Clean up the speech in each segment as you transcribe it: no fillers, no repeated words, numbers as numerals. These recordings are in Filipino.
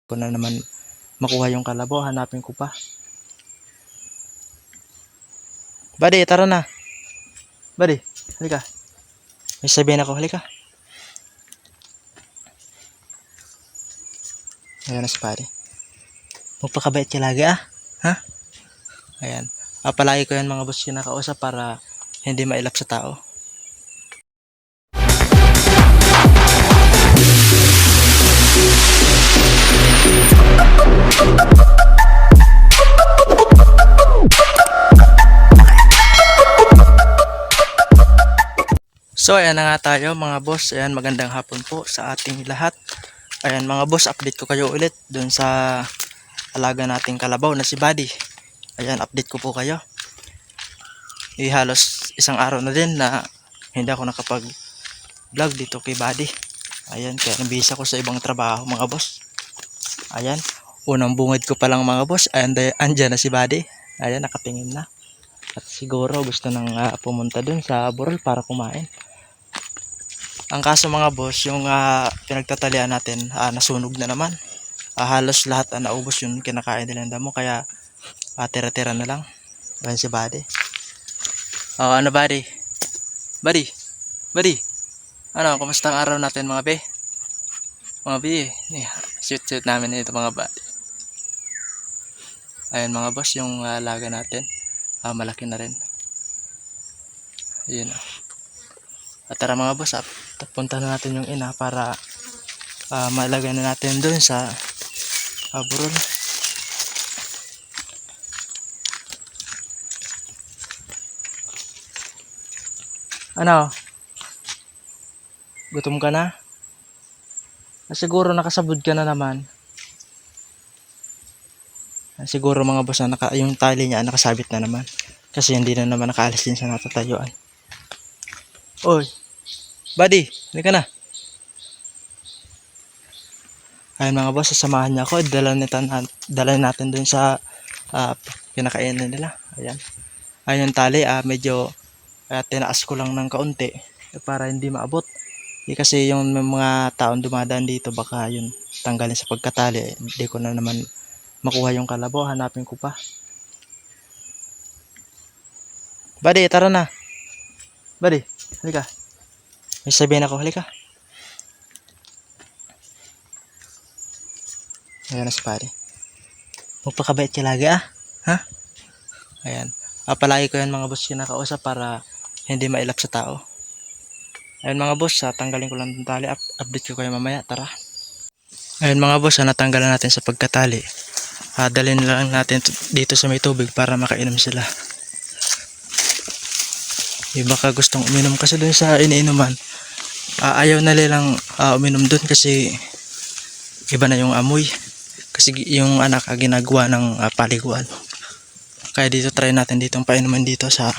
ko na naman makuha yung kalabaw. Hanapin ko pa. Buddy, tara na. Buddy, halika. May sabihin ako, halika. Ayan na si buddy. Magpakabait ka lagi ha? Ayan. Palagi ko yan mga boss kinakausap para hindi mailap sa tao. So ayan na nga tayo mga boss. Ayan, magandang hapon po sa ating lahat. Ayan mga boss, update ko kayo ulit dun sa alaga nating kalabaw na si Buddy. Ayan, update ko po kayo. Halos isang araw na din na hindi ako nakapag vlog dito kay Buddy. Ayan, kaya nabisa ko sa ibang trabaho mga boss. Ayan, unang bungad ko pa lang mga boss. Ayan, andyan na si Buddy. Ayan, nakatingin na. At siguro gusto nang pumunta dun sa burol para kumain. Ang kaso mga boss, yung pinagtatalian natin nasunog na naman. Halos lahat naubos yung kinakain nila ng damo, kaya tira-tira na lang. Ayan si Buddy. Ano Buddy? Buddy? Ano, kumusta ang araw natin mga be? Mga be, shoot namin ito mga Buddy. Ayan mga boss, yung laga natin. Malaki na rin. Ayan. At tara mga boss, punta na natin yung ina para malagay na natin dun sa burol. Ano? Gutom ka na? Siguro nakasabod ka na naman. Siguro mga boss na yung tali niya nakasabit na naman. Kasi hindi na naman nakaalis din sa natatayuan. Oy, Buddy, halika na. Ayun mga boss, sasamahan niya ako. Dala natin dun sa pinakainan nila. Ayan. Ayun yung tali, medyo tinaas ko lang ng kaunti para hindi maabot. Kasi yung mga taon dumadaan dito, baka yun tanggalin sa pagkatali. Hindi ko na naman makuha yung kalabaw. Hanapin ko pa. Buddy, tara na. Buddy, halika. May sabihin ako, halika. Ayan na si Buddy. Magpakabait ka lagi ha? Ayan. Palagi ko yan mga boss kinakausap para hindi mailap sa tao. Ayan mga boss, tanggalin ko lang yung tali. Update ko kayo mamaya, tara. Ayan mga boss, natanggalan natin sa pagkatali. Dalhin lang natin dito sa may tubig para makainom sila. Baka gustong uminom kasi dun sa iniinuman. Ayaw na nilang uminom dun kasi iba na yung amoy. Kasi yung anak ginagawa ng paliguan. Kaya dito try natin ditong painuman dito sa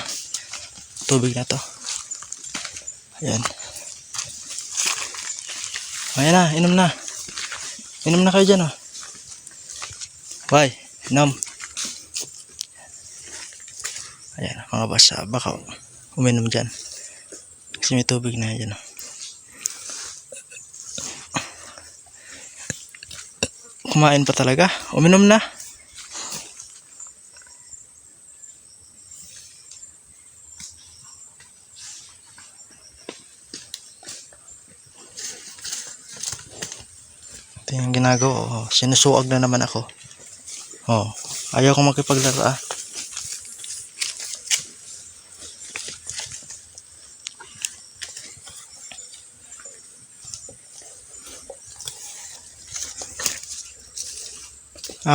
tubig na to. Ayan. Ayan na, inom na. Inom na kayo dyan oh. Bye, inom. Ayan mga boss, baka uminom dyan. Kasi may tubig na dyan oh. Kumain pa talaga, uminom na. Ito yung ginagawa, sinusuag na naman ako. Ayaw ko makipaglaro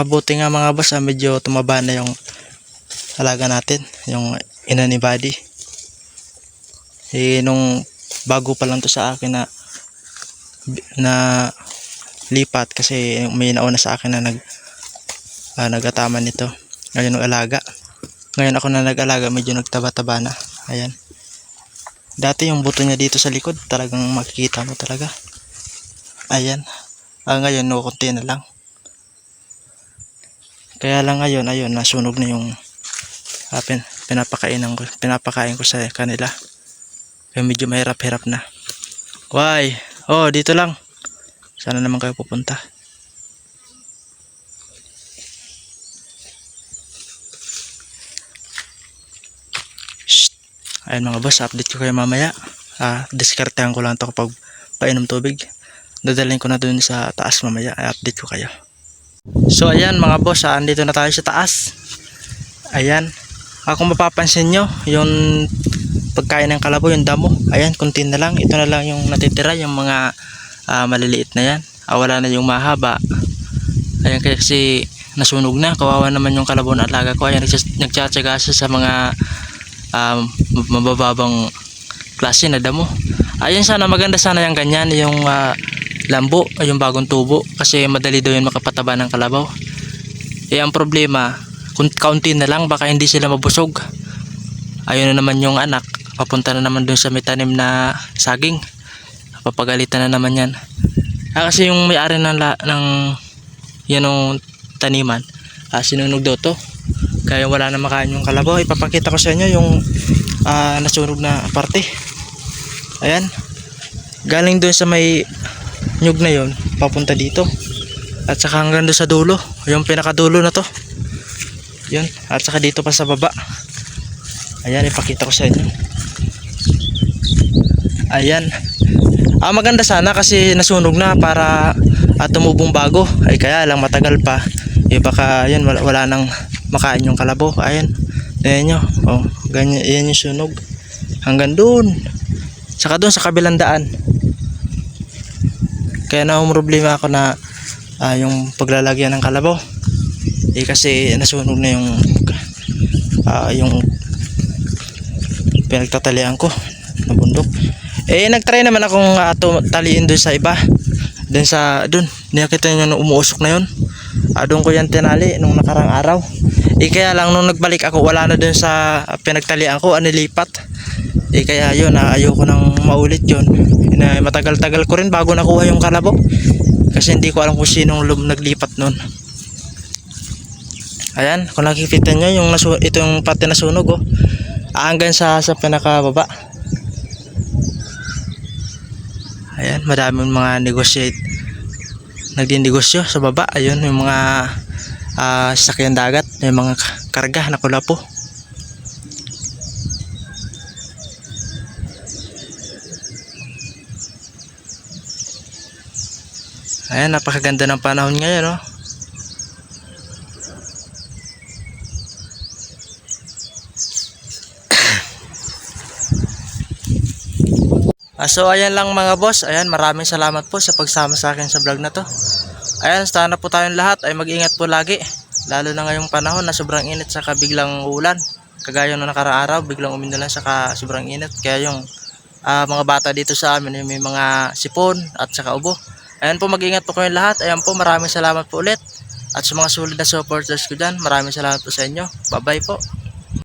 buti nga mga boss, medyo tumaba na yung alaga natin, yung ina ni Buddy. Nung bago pa lang to sa akin na lipat, kasi may nauna sa akin na nagataman nito. Ngayon nag-alaga. Ngayon ako na nag-alaga, medyo nagtaba-taba na. Ayan. Dati yung buto niya dito sa likod, talagang makikita mo talaga. Ayan. Ngayon kunti na lang. Kaya lang ngayon, ayun, nasunog na yung pinapakain ko sa kanila. Kaya medyo mahirap-hirap na. Why? Dito lang. Sana naman kayo pupunta. Ayan mga boss, update ko kayo mamaya. Diskartehan ko lang to kapag painom tubig. Dadalhin ko na dun sa taas mamaya. Update ko kayo. So ayan mga boss, andito na tayo sa taas. Ayan. Kung mapapansin nyo, yung pagkain ng kalabaw, yung damo. Ayan, kunti na lang. Ito na lang yung natitira, yung mga maliliit na yan. Wala na yung mahaba. Ayan, kasi nasunog na. Kawawa naman yung kalabaw na alaga ko. Ayan, nagtsatsaga siya sa mga mabababang klase na damo. Ayan, sana maganda sana yung ganyan, yung lambo, yung bagong tubo, kasi madali daw yun makapataba ng kalabaw. Ang problema, kung kaunti na lang, baka hindi sila mabusog. Ayun na naman yung anak, papunta na naman dun sa may tanim na saging. Papagalitan na naman yan. Kasi yung may-ari ng yan yung taniman, sinunog daw to, kaya wala na makain yung kalabaw. Ipapakita ko sa inyo yung nasunog na parte. Ayan, galing dun sa may nyug na yon papunta dito, at saka hanggang doon sa dulo, yung pinakadulo na to, yun, at saka dito pa sa baba. Ayan, ipakita ko sa inyo. Ayan, maganda sana kasi nasunog na para tumubong bago. Ay kaya lang matagal pa, baka yun, wala nang makain yung kalabaw. Ayan, ayan nyo, ganyan, yan yung sunog hanggang doon, saka doon sa kabilang daan. Kaya problema ako na yung paglalagyan ng kalabaw, kasi nasunog na yung pinagtatalian ko na bundok. Nagtry naman akong taliin doon sa iba, doon nakita nyo na umuusok na yun. Doon ko yan tinali nung nakarang araw. Kaya lang nung nagbalik ako, wala na doon sa pinagtalian ko, nilipat. Kaya yun, ayoko nang maulit yun. Matagal-tagal ko rin bago nakuha yung kalabaw, kasi hindi ko alam kung sinong naglipat nun. Ayan, kung nakikita nyo yung ito yung pati na sunog, hanggang sa pinakababa. Ayan, madaming mga nagdinegosyo sa baba. Ayun, yung mga sasakyan dagat, yung mga karga na kulapo. Ayan, napakaganda ng panahon ngayon, So ayan lang mga boss. Ayan, maraming salamat po sa pagsama sa akin sa vlog na to. Ayan, sana po tayong lahat ay mag-ingat po lagi, lalo na ngayong panahon na sobrang init saka biglang ulan. Kagaya nung nakaraang araw, biglang umulan saka sobrang init. Kaya yung mga bata dito sa amin, may mga sipon at saka ubo. Ayan po, mag-ingat po kayong lahat. Ayan po, maraming salamat po ulit. At sa mga sulit na supporters ko dyan, maraming salamat po sa inyo. Bye bye po.